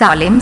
Salim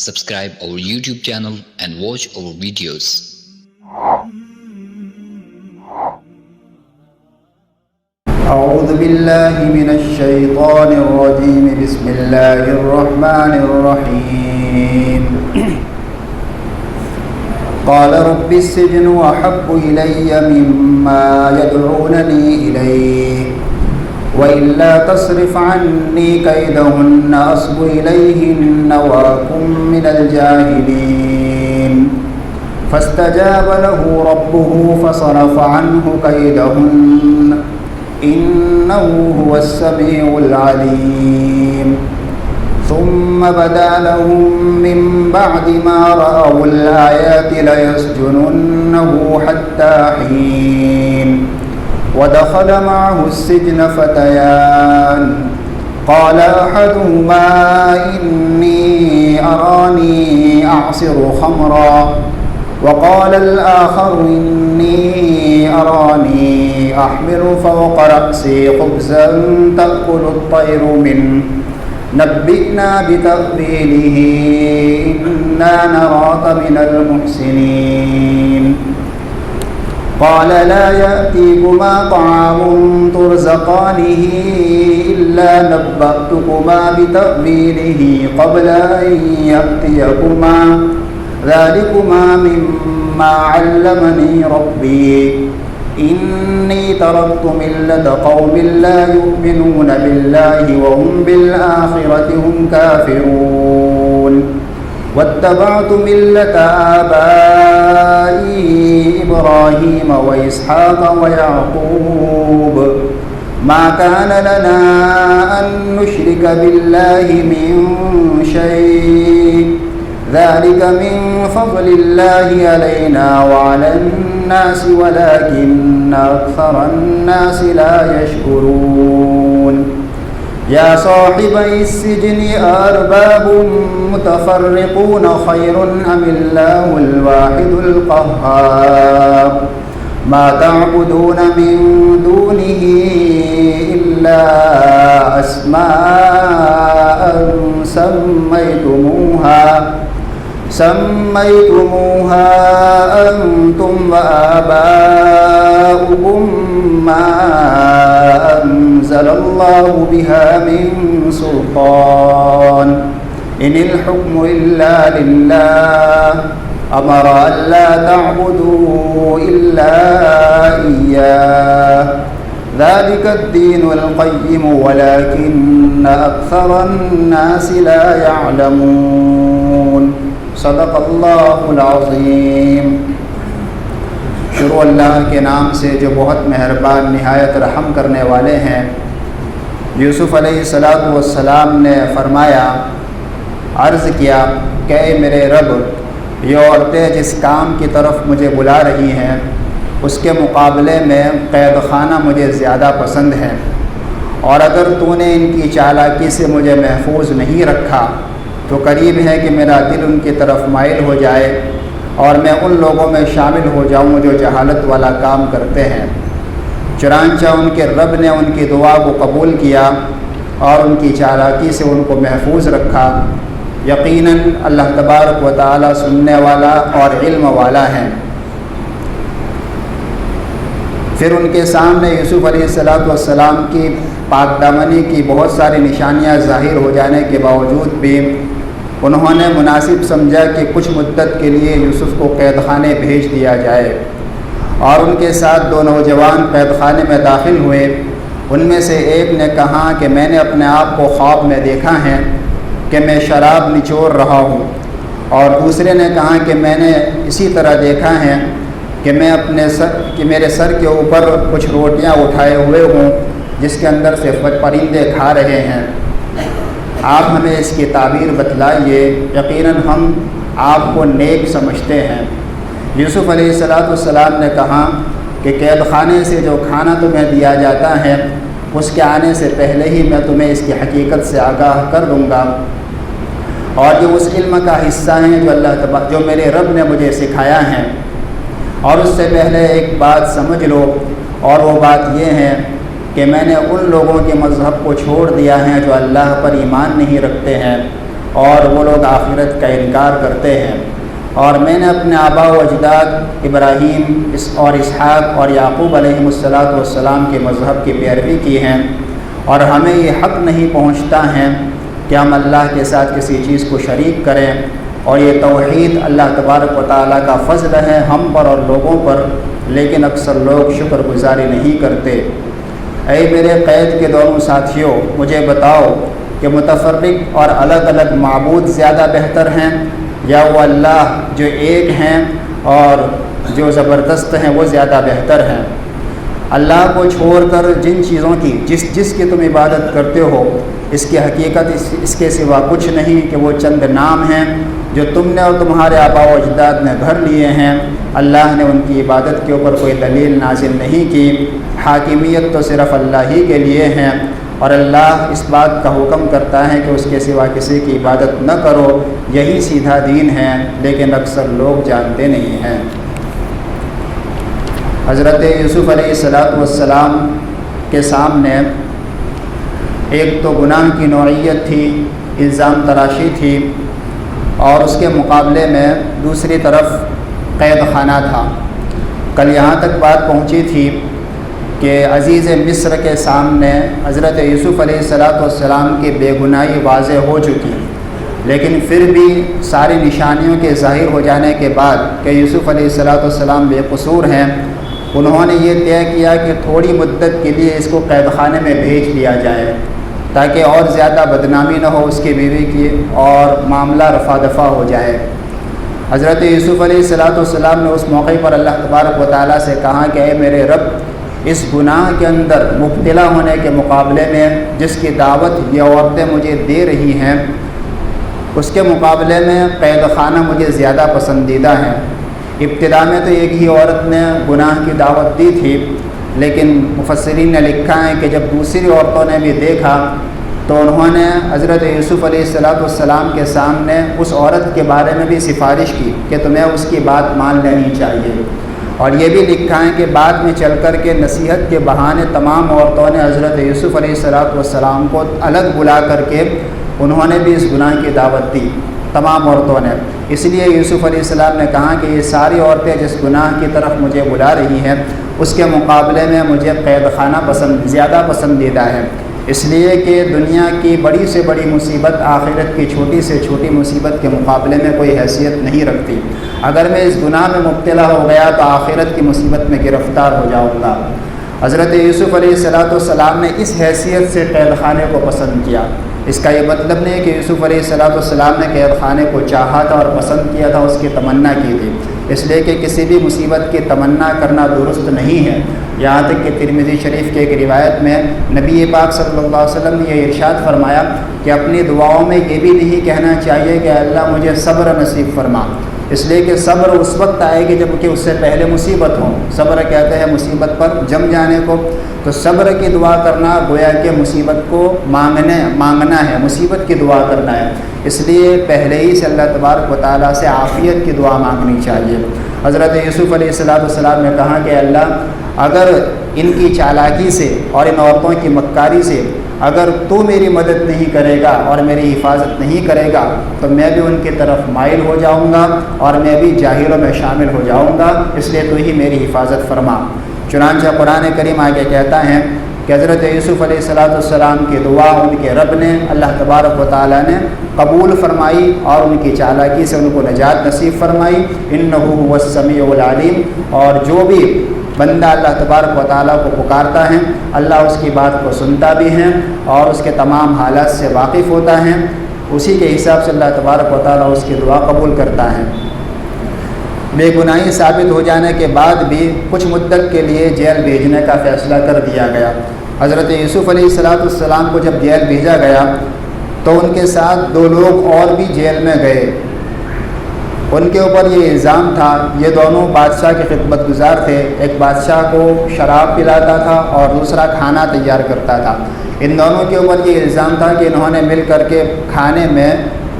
Subscribe our YouTube channel and watch our videos. أعوذ بالله من الشيطان الرجيم بسم الله الرحمن الرحيم قال رب السجن أحب إلي مما يدعونني إليه وإلا تصرف عني كيدهن أصب إليهن وأكن من الجاهلين فاستجاب له ربه فصرف عنه كيدهن إنه هو السميع العليم ثم بدا لهم من بعد ما رأوا الآيات ليسجننه حتى حين ودخل معه السجن فتيان قال أحدهما إني أراني أعصر خمرا وقال الآخر إني أراني أحمل فوق رأسي خبزا تأكل الطير منه نبئنا بتأويله إنا نراك من المحسنين قال لا يأتيكما طعام ترزقانه إلا نبأتكما بتأويله قبل أن يأتيكما ذلكما مما علمني ربي إني تركت ملة قوم لا يؤمنون بالله وهم بالآخرة هم كافرون واتبعت ملة آبائي إبراهيم وإسحاق ويعقوب ما كان لنا أن نشرك بالله من شيء ذلك من فضل الله علينا وعلى الناس ولكن أكثر الناس لا يشكرون يا صاحبي السجن أرباب متفرقون خير أم الله الواحد القهار ما تعبدون من دونه إلا أسماء سميتموها أنتم وآباؤكم ما أنزل الله بها من سلطان إن الحكم إلا لله أمر ألا تعبدوا إلا إياه ذلك الدين القيم ولكن أكثر الناس لا يعلمون صدق اللہ العظیم۔ شروع اللہ کے نام سے جو بہت مہربان نہایت رحم کرنے والے ہیں۔ یوسف علیہ السلام نے فرمایا، عرض کیا کہ اے میرے رب، یہ عورتیں جس کام کی طرف مجھے بلا رہی ہیں اس کے مقابلے میں قید خانہ مجھے زیادہ پسند ہے، اور اگر تو نے ان کی چالاکی سے مجھے محفوظ نہیں رکھا تو قریب ہے کہ میرا دل ان کی طرف مائل ہو جائے اور میں ان لوگوں میں شامل ہو جاؤں جو جہالت والا کام کرتے ہیں۔ چنانچہ ان کے رب نے ان کی دعا کو قبول کیا اور ان کی چالاکی سے ان کو محفوظ رکھا۔ یقیناً اللہ تبارک و تعالی سننے والا اور علم والا ہے۔ پھر ان کے سامنے یوسف علیہ السلام کی پاک دامنی کی بہت ساری نشانیاں ظاہر ہو جانے کے باوجود بھی انہوں نے مناسب سمجھا کہ کچھ مدت کے لیے یوسف کو قید خانے بھیج دیا جائے، اور ان کے ساتھ دو نوجوان قید خانے میں داخل ہوئے۔ ان میں سے ایک نے کہا کہ میں نے اپنے آپ کو خواب میں دیکھا ہے کہ میں شراب نچوڑ رہا ہوں، اور دوسرے نے کہا کہ میں نے اسی طرح دیکھا ہے کہ میرے سر کے اوپر کچھ روٹیاں اٹھائے ہوئے ہوں جس کے اندر سے پرندے کھا رہے ہیں۔ آپ ہمیں اس کی تعبیر بتلائیے، یقیناً ہم آپ کو نیک سمجھتے ہیں۔ یوسف علیہ السلام نے کہا کہ قید خانے سے جو کھانا تمہیں دیا جاتا ہے اس کے آنے سے پہلے ہی میں تمہیں اس کی حقیقت سے آگاہ کر دوں گا، اور یہ اس علم کا حصہ ہیں جو میرے رب نے مجھے سکھایا ہے۔ اور اس سے پہلے ایک بات سمجھ لو، اور وہ بات یہ ہے کہ میں نے ان لوگوں کے مذہب کو چھوڑ دیا ہے جو اللہ پر ایمان نہیں رکھتے ہیں اور وہ لوگ آخرت کا انکار کرتے ہیں، اور میں نے اپنے آباء و اجداد ابراہیم اور اسحاق اور یعقوب علیہم السلام کے مذہب کی پیروی کی ہے، اور ہمیں یہ حق نہیں پہنچتا ہے کہ ہم اللہ کے ساتھ کسی چیز کو شریک کریں، اور یہ توحید اللہ تبارک و تعالیٰ کا فضل ہے ہم پر اور لوگوں پر، لیکن اکثر لوگ شکر گزاری نہیں کرتے۔ اے میرے قید کے دونوں ساتھیوں، مجھے بتاؤ کہ متفرق اور الگ الگ معبود زیادہ بہتر ہیں یا وہ اللہ جو ایک ہیں اور جو زبردست ہیں وہ زیادہ بہتر ہیں؟ اللہ کو چھوڑ کر جن چیزوں کی جس کی تم عبادت کرتے ہو، اس کی حقیقت اس کے سوا کچھ نہیں کہ وہ چند نام ہیں جو تم نے اور تمہارے آباء و اجداد نے گھر لیے ہیں۔ اللہ نے ان کی عبادت کے اوپر کوئی دلیل نازل نہیں کی، حاکمیت تو صرف اللہ ہی کے لیے ہیں، اور اللہ اس بات کا حکم کرتا ہے کہ اس کے سوا کسی کی عبادت نہ کرو، یہی سیدھا دین ہے، لیکن اکثر لوگ جانتے نہیں ہیں۔ حضرت یوسف علیہ السلام کے سامنے ایک تو گناہ کی نوعیت تھی، الزام تراشی تھی، اور اس کے مقابلے میں دوسری طرف قید خانہ تھا۔ کل یہاں تک بات پہنچی تھی کہ عزیز مصر کے سامنے حضرت یوسف علیہ السلام کی بے گناہی واضح ہو چکی، لیکن پھر بھی ساری نشانیوں کے ظاہر ہو جانے کے بعد کہ یوسف علیہ السلام بے قصور ہیں، انہوں نے یہ طے کیا کہ تھوڑی مدت کے لیے اس کو قید خانے میں بھیج دیا جائے تاکہ اور زیادہ بدنامی نہ ہو اس کی بیوی کی اور معاملہ رفع دفع ہو جائے۔ حضرت یوسف علیہ السلام نے اس موقع پر اللہ تبارک و تعالیٰ سے کہا کہ اے میرے رب، اس گناہ کے اندر مبتلا ہونے کے مقابلے میں جس کی دعوت یہ عورتیں مجھے دے رہی ہیں، اس کے مقابلے میں قید خانہ مجھے زیادہ پسندیدہ ہیں۔ ابتدا میں تو ایک ہی عورت نے گناہ کی دعوت دی تھی، لیکن مفسرین نے لکھا ہے کہ جب دوسری عورتوں نے بھی دیکھا تو انہوں نے حضرت یوسف علیہ السلام کے سامنے اس عورت کے بارے میں بھی سفارش کی کہ تمہیں اس کی بات مان لینی چاہیے، اور یہ بھی لکھا ہے کہ بعد میں چل کر کے نصیحت کے بہانے تمام عورتوں نے حضرت یوسف علیہ السلام کو الگ بلا کر کے انہوں نے بھی اس گناہ کی دعوت دی، تمام عورتوں نے۔ اس لیے یوسف علیہ السلام نے کہا کہ یہ ساری عورتیں جس گناہ کی طرف مجھے بلا رہی ہیں اس کے مقابلے میں مجھے قید خانہ زیادہ پسندیدہ ہے، اس لیے کہ دنیا کی بڑی سے بڑی مصیبت آخرت کی چھوٹی سے چھوٹی مصیبت کے مقابلے میں کوئی حیثیت نہیں رکھتی۔ اگر میں اس گناہ میں مبتلا ہو گیا تو آخرت کی مصیبت میں گرفتار ہو جاؤں گا۔ حضرت یوسف علیہ السلام نے اس حیثیت سے قید خانے کو پسند کیا۔ اس کا یہ مطلب نہیں کہ یوسف علیہ السلام نے قید خانے کو چاہا تھا اور پسند کیا تھا، اس کی تمنا کی تھی، اس لیے کہ کسی بھی مصیبت کی تمنا کرنا درست نہیں ہے۔ یہاں تک کہ ترمذی شریف کے ایک روایت میں نبی پاک صلی اللہ علیہ وسلم نے یہ ارشاد فرمایا کہ اپنی دعاؤں میں یہ بھی نہیں کہنا چاہیے کہ اللہ مجھے صبر نصیب فرما، اس لیے کہ صبر اس وقت آئے گی جب کہ اس سے پہلے مصیبت ہو۔ صبر کہتے ہیں مصیبت پر جم جانے کو، تو صبر کی دعا کرنا گویا کہ مصیبت کو مانگنا ہے، مصیبت کی دعا کرنا ہے، اس لیے پہلے ہی سے اللہ تبارک و تعالیٰ سے عافیت کی دعا مانگنی چاہیے۔ حضرت یوسف علیہ السلام نے کہا کہ اللہ، اگر ان کی چالاکی سے اور ان عورتوں کی مکاری سے اگر تو میری مدد نہیں کرے گا اور میری حفاظت نہیں کرے گا تو میں بھی ان کی طرف مائل ہو جاؤں گا اور میں بھی جاہلوں میں شامل ہو جاؤں گا، اس لیے تو ہی میری حفاظت فرما۔ چنانچہ قرآن کریم آگے کہتا ہے کہ حضرت یوسف علیہ السلام کی دعا ان کے رب نے، اللہ تبارک و تعالیٰ نے قبول فرمائی اور ان کی چالاکی سے ان کو نجات نصیب فرمائی۔ انہ هو السمیع العلیم، اور جو بھی بندہ اللہ تبارک و تعالیٰ کو پکارتا ہے اللہ اس کی بات کو سنتا بھی ہے اور اس کے تمام حالات سے واقف ہوتا ہے، اسی کے حساب سے اللہ تبارک و تعالیٰ اس کی دعا قبول کرتا ہے۔ بے گناہی ثابت ہو جانے کے بعد بھی کچھ مدت کے لیے جیل بھیجنے کا فیصلہ کر دیا گیا۔ حضرت یوسف علیہ السلام کو جب جیل بھیجا گیا تو ان کے ساتھ 2 لوگ اور بھی جیل میں گئے۔ ان کے اوپر یہ الزام تھا، یہ دونوں بادشاہ کے خدمت گزار تھے، ایک بادشاہ کو شراب پلاتا تھا اور دوسرا کھانا تیار کرتا تھا۔ ان دونوں کے اوپر یہ الزام تھا کہ انہوں نے مل کر کے کھانے میں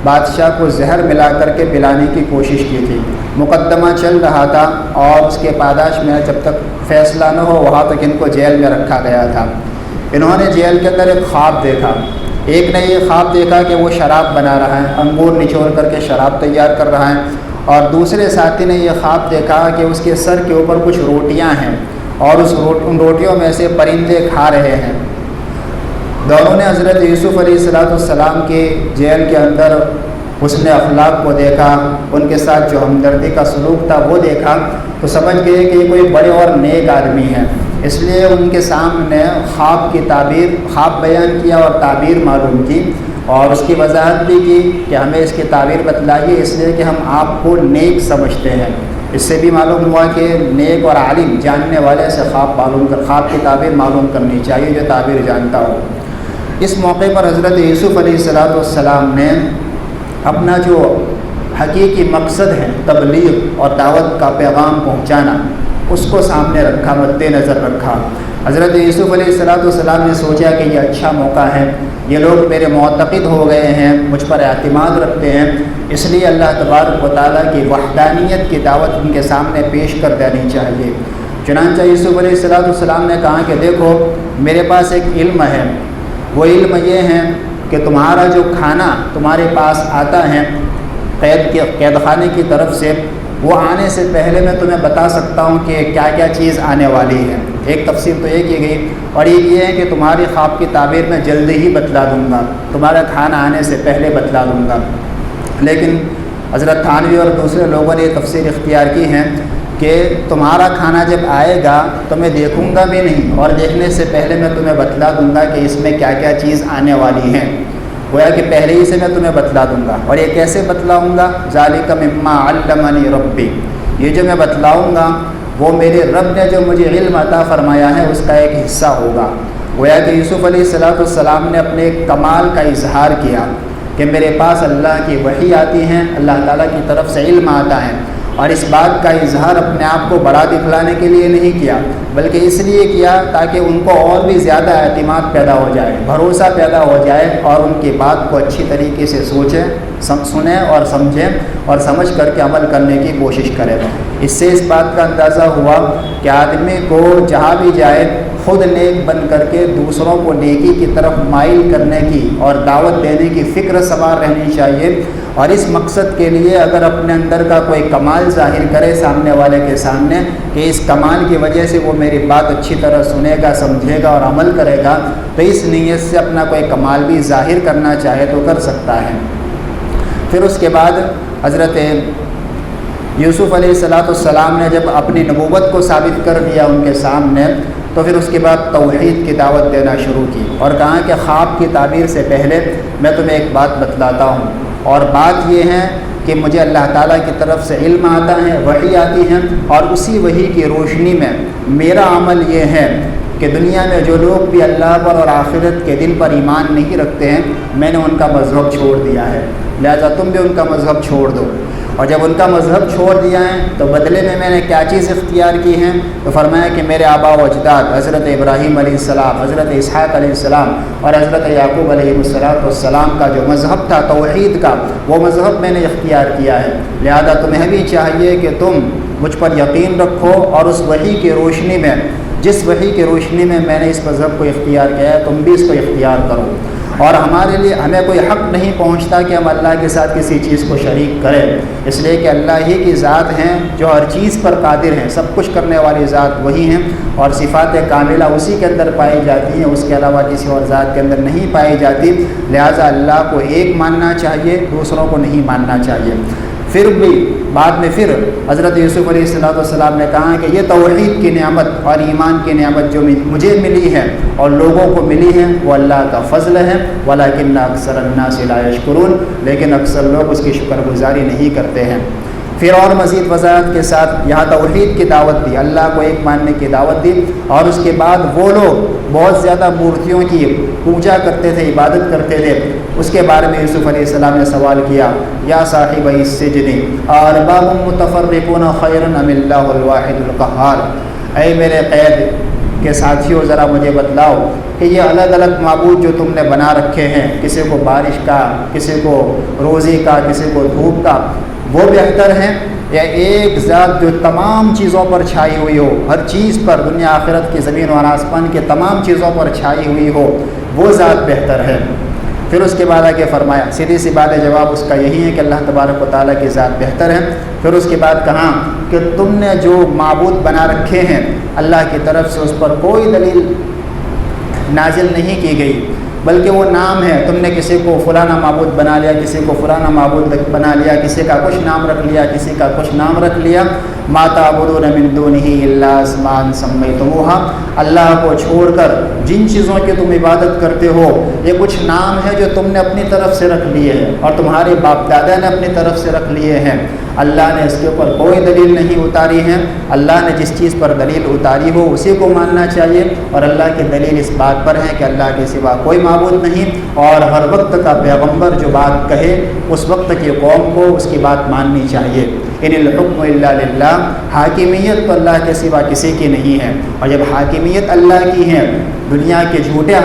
بادشاہ کو زہر ملا کر کے پلانے کی کوشش کی تھی۔ مقدمہ چل رہا تھا اور اس کے پاداش میں جب تک فیصلہ نہ ہو وہاں تک ان کو جیل میں رکھا گیا تھا۔ انہوں نے جیل کے اندر ایک خواب دیکھا۔ ایک نے یہ خواب دیکھا کہ وہ شراب بنا رہا ہے، انگور نچوڑ کر کے شراب تیار کر رہا ہے، اور دوسرے ساتھی نے یہ خواب دیکھا کہ اس کے سر کے اوپر کچھ روٹیاں ہیں اور ان روٹیوں میں سے پرندے کھا رہے ہیں۔ دونوں نے حضرت یوسف علیہ السلام کے جیل کے اندر حسن اخلاق کو دیکھا، ان کے ساتھ جو ہمدردی کا سلوک تھا وہ دیکھا، تو سمجھ گئے کہ یہ کوئی بڑے اور نیک آدمی ہے۔ اس لیے ان کے سامنے خواب کی تعبیر، خواب بیان کیا اور تعبیر معلوم کی، اور اس کی وضاحت بھی کی کہ ہمیں اس کی تعبیر بتلائیے، اس لیے کہ ہم آپ کو نیک سمجھتے ہیں۔ اس سے بھی معلوم ہوا کہ نیک اور عالم جاننے والے سے خواب کی تعبیر معلوم کرنی چاہیے، جو تعبیر جانتا ہو۔ اس موقع پر حضرت یوسف علیہ السلام نے اپنا جو حقیقی مقصد ہے تبلیغ اور دعوت کا پیغام پہنچانا، اس کو سامنے رکھا، مد نظر رکھا۔ حضرت یوسف علیہ السلام نے سوچا کہ یہ اچھا موقع ہے، یہ لوگ میرے معتقد ہو گئے ہیں، مجھ پر اعتماد رکھتے ہیں، اس لیے اللہ تبارک و تعالیٰ کی وحدانیت کی دعوت ان کے سامنے پیش کر دینی چاہیے۔ چنانچہ یوسف علیہ السلام نے کہا کہ دیکھو میرے پاس ایک علم ہے، وہ علم یہ ہے کہ تمہارا جو کھانا تمہارے پاس آتا ہے قید خانے کی طرف سے، وہ آنے سے پہلے میں تمہیں بتا سکتا ہوں کہ کیا کیا چیز آنے والی ہے۔ ایک تفسیر تو یہ کی گئی، اور ایک یہ ہے کہ تمہاری خواب کی تعبیر میں جلدی ہی بتلا دوں گا، تمہارا کھانا آنے سے پہلے بتلا دوں گا۔ لیکن حضرت تھانوی اور دوسرے لوگوں نے یہ تفسیر اختیار کی ہے کہ تمہارا کھانا جب آئے گا تو میں دیکھوں گا بھی نہیں، اور دیکھنے سے پہلے میں تمہیں بتلا دوں گا کہ اس میں کیا کیا چیز آنے والی ہیں، گویا کہ پہلے ہی سے میں تمہیں بتلا دوں گا۔ اور یہ کیسے بتلاؤں گا؟ ذالک مما علمنی ربی، یہ جو میں بتلاؤں گا وہ میرے رب نے جو مجھے علم عطا فرمایا ہے اس کا ایک حصہ ہوگا۔ گویا کہ یوسف علیہ السلام نے اپنے ایک کمال کا اظہار کیا کہ میرے پاس اللہ کی وحی آتی ہیں، اللہ تعالیٰ کی طرف سے علم آتا ہے، اور اس بات کا اظہار اپنے آپ کو بڑا دکھلانے کے لیے نہیں کیا، بلکہ اس لیے کیا تاکہ ان کو اور بھی زیادہ اعتماد پیدا ہو جائے، بھروسہ پیدا ہو جائے، اور ان کی بات کو اچھی طریقے سے سنیں اور سمجھیں، اور سمجھ کر کے عمل کرنے کی کوشش کریں۔ اس سے اس بات کا اندازہ ہوا کہ آدمی کو جہاں بھی جائے خود نیک بن کر کے دوسروں کو نیکی کی طرف مائل کرنے کی اور دعوت دینے کی فکر سوار رہنی چاہیے، اور اس مقصد کے لیے اگر اپنے اندر کا کوئی کمال ظاہر کرے سامنے والے کے سامنے کہ اس کمال کی وجہ سے وہ میری بات اچھی طرح سنے گا، سمجھے گا اور عمل کرے گا، تو اس نیت سے اپنا کوئی کمال بھی ظاہر کرنا چاہے تو کر سکتا ہے۔ پھر اس کے بعد حضرت یوسف علیہ السلام نے جب اپنی نبوت کو ثابت کر دیا ان کے سامنے، تو پھر اس کے بعد توحید کی دعوت دینا شروع کی، اور کہا کہ خواب کی تعبیر سے پہلے میں تمہیں ایک بات بتلاتا ہوں، اور بات یہ ہے کہ مجھے اللہ تعالیٰ کی طرف سے علم آتا ہے، وحی آتی ہے، اور اسی وحی کی روشنی میں میرا عمل یہ ہے کہ دنیا میں جو لوگ بھی اللہ پر اور آخرت کے دن پر ایمان نہیں رکھتے ہیں، میں نے ان کا مذہب چھوڑ دیا ہے، لہذا تم بھی ان کا مذہب چھوڑ دو۔ اور جب ان کا مذہب چھوڑ دیا ہے تو بدلے میں نے کیا چیز اختیار کی ہیں؟ تو فرمایا کہ میرے آبا و اجداد حضرت ابراہیم علیہ السلام، حضرت اسحاق علیہ السلام اور حضرت یعقوب علیہ السلام کا جو مذہب تھا توحید کا، وہ مذہب میں نے اختیار کیا ہے، لہذا تمہیں بھی چاہیے کہ تم مجھ پر یقین رکھو، اور اس وحی کی روشنی میں، جس وحی کی روشنی میں نے اس مذہب کو اختیار کیا ہے، تم بھی اس کو اختیار کرو۔ اور ہمیں کوئی حق نہیں پہنچتا کہ ہم اللہ کے ساتھ کسی چیز کو شریک کریں، اس لیے کہ اللہ ہی کی ذات ہیں جو ہر چیز پر قادر ہیں، سب کچھ کرنے والی ذات وہی ہیں، اور صفات کاملہ اسی کے اندر پائی جاتی ہیں، اس کے علاوہ کسی اور ذات کے اندر نہیں پائی جاتی، لہٰذا اللہ کو ایک ماننا چاہیے، دوسروں کو نہیں ماننا چاہیے۔ پھر بھی بعد میں پھر حضرت یوسف علیہ السلام نے کہا کہ یہ توحید کی نعمت اور ایمان کی نعمت جو مجھے ملی ہے اور لوگوں کو ملی ہے وہ اللہ کا فضل ہے، ولیکن اکثر الناس لا یشکرون، لیکن اکثر لوگ اس کی شکر گزاری نہیں کرتے ہیں۔ پھر اور مزید وضاحت کے ساتھ یہاں توحید کی دعوت دی، اللہ کو ایک ماننے کی دعوت دی، اور اس کے بعد وہ لوگ بہت زیادہ مورتیوں کی پوجا کرتے تھے، عبادت کرتے تھے، اس کے بارے میں یوسف علیہ السلام نے سوال کیا، یا صاحب السجن ارباب متفرقون خیر ام اللہ الواحد القہار، اے میرے قید کے ساتھیوں ذرا مجھے بتلاؤ کہ یہ الگ الگ معبود جو تم نے بنا رکھے ہیں، کسی کو بارش کا، کسی کو روزی کا، کسی کو دھوپ کا، وہ بہتر ہیں یا ایک ذات جو تمام چیزوں پر چھائی ہوئی ہو، ہر چیز پر، دنیا آخرت کی زمین اور آسمان کے تمام چیزوں پر چھائی ہوئی ہو، وہ ذات بہتر ہے؟ پھر اس کے بعد آگے فرمایا، سیدھی سی بات ہے، جواب اس کا یہی ہے کہ اللہ تبارک و تعالیٰ کی ذات بہتر ہے۔ پھر اس کے بعد کہا کہ تم نے جو معبود بنا رکھے ہیں اللہ کی طرف سے، اس پر کوئی دلیل نازل نہیں کی گئی، بلکہ وہ نام ہے۔ تم نے کسی کو فلانا معبود بنا لیا، کسی کو فلانا معبود بنا لیا، کسی کا کچھ نام رکھ لیا، کسی کا کچھ نام رکھ لیا۔ ما تعبدون من دونہ الا اسماء سمیتموہا، اللہ کو چھوڑ کر جن چیزوں کی تم عبادت کرتے ہو یہ کچھ نام ہے جو تم نے اپنی طرف سے رکھ لیے ہیں اور تمہارے باپ دادا نے اپنی طرف سے رکھ لیے ہیں۔ اللہ نے اس کے اوپر کوئی دلیل نہیں اتاری ہے۔ اللہ نے جس چیز پر دلیل اتاری ہو اسی کو ماننا چاہیے، اور اللہ کی دلیل اس بات پر ہے کہ اللہ کے سوا کوئی معبود نہیں، اور ہر وقت کا پیغمبر جو بات کہے اس وقت کی قوم کو اس کی بات ماننی چاہیے۔ ان الحکم الا للہ، حاکمیت تو اللہ کے سوا کسی کی نہیں ہے، اور جب حاکمیت اللہ کی ہے، دنیا کے جھوٹے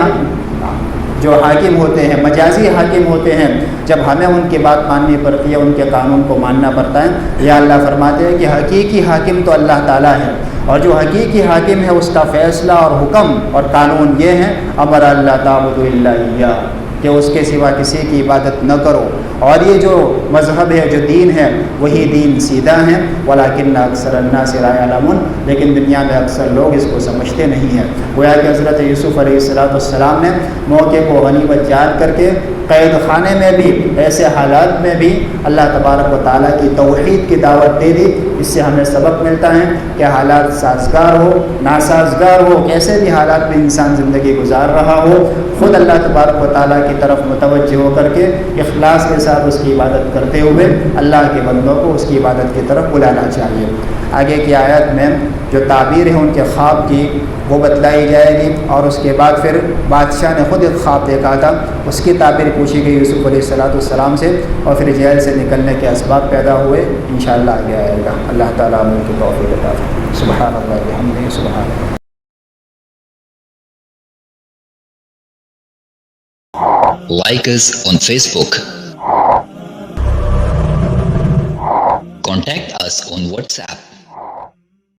جو حاکم ہوتے ہیں، مجازی حاکم ہوتے ہیں، جب ہمیں ان کی بات ماننی پڑتی ہے، ان کے قانون کو ماننا پڑتا ہے، یا اللہ فرماتے ہیں کہ حقیقی حاکم تو اللہ تعالیٰ ہے، اور جو حقیقی حاکم ہے اس کا فیصلہ اور حکم اور قانون یہ ہے، امر اللہ تعبدوا الا اياه، کہ اس کے سوا کسی کی عبادت نہ کرو۔ اور یہ جو مذہب ہے، جو دین ہے، وہی دین سیدھا ہے، ولیکن اکثر الناس لا يعلمون، لیکن دنیا میں اکثر لوگ اس کو سمجھتے نہیں ہیں۔ گویا کہ حضرت یوسف علیہ السلام نے موقع کو غنیمت جان کر کے قید خانے میں بھی، ایسے حالات میں بھی اللہ تبارک و تعالیٰ کی توحید کی دعوت دے دی۔ اس سے ہمیں سبق ملتا ہے کہ حالات سازگار ہو، ناسازگار ہو، کیسے بھی حالات میں انسان زندگی گزار رہا ہو، خود اللہ تبارک و تعالیٰ کی طرف متوجہ ہو کر کے اخلاص کے ساتھ اس کی عبادت کرتے ہوئے اللہ کے بندوں کو اس کی عبادت کی طرف بلانا چاہیے۔ آگے کی آیت میں جو تعبیر ہے ان کے خواب کی وہ بتلائی جائے گی، اور اس کے بعد پھر بادشاہ نے خود ایک خواب دیکھا تھا، اس کی تعبیر پوچھی گئی یوسف علیہ السلام سے، اور پھر جیل سے نکلنے کے اسباب پیدا ہوئے۔ انشاءاللہ آگے آئے گا۔ اللہ تعالیٰ ہم کی توفیق عطا فرمائے۔ سبحان اللہ بحمدہ، سبحان اللہ۔ Like us on Facebook. Contact us on WhatsApp.